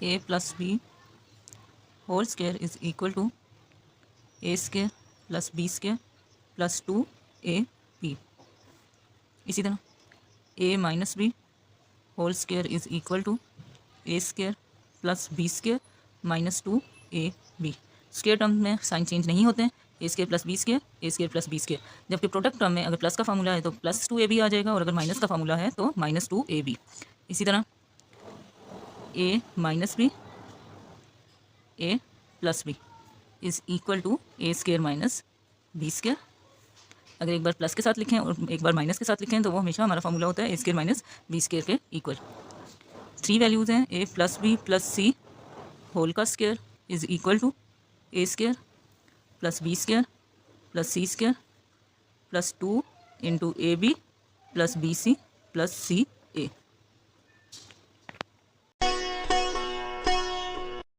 A plus B whole square is equal to A square plus B square plus 2ab। इसी तरह A minus B whole square is equal to A square plus B square minus 2ab। Square term में sign change नहीं होते हैं, A square plus B square, A square plus B square. जबकि product term में अगर plus का formula है तो प्लस 2ab आ जाएगा, और अगर माइनस का फार्मूला है तो माइनस 2ab। इसी तरह A minus B A plus B is equal to A square minus B square. अगर एक बार प्लस के साथ लिखें और एक बार माइनस के साथ लिखें तो वो हमेशा हमारा फार्मूला होता है A square minus B square के इक्वल। 3 वैल्यूज़ हैं, A plus B plus C whole का square is equal to A square plus B square plus C square plus 2 into A B plus B C plus C